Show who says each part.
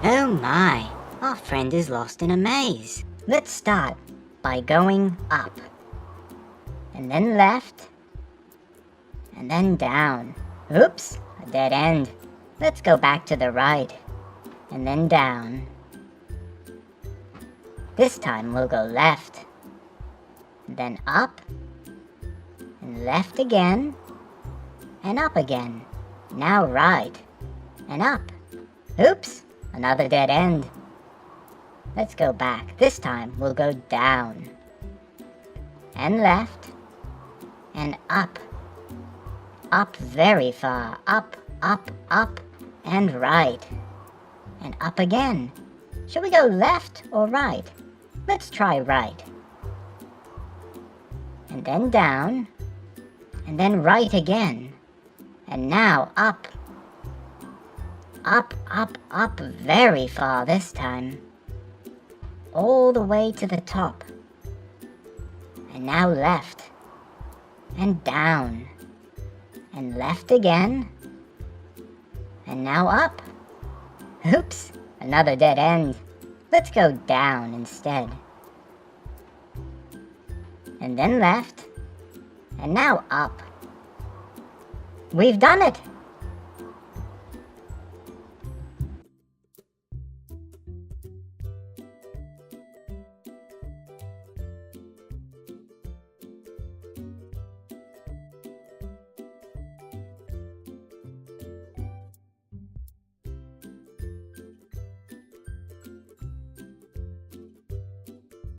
Speaker 1: Oh my, our friend is lost in a maze. Let's start by going up, and then left, and then down. Oops, a dead end. Let's go back to the right, and then down. This time we'll go left, then up, and left again, and up again. Now right, and up. Oops, another dead end. Let's go back. This time we'll go down, and left, and up. Up very far. Up, up, up, and right. And up again. Should we go left or right? Let's try right. And then down, and then right again. And now up. Up, up, up, very far this time. All the way to the top. And now left. And down. And left again. And now up. Oops, another dead end. Let's go down instead. And then left. And now up. We've done it!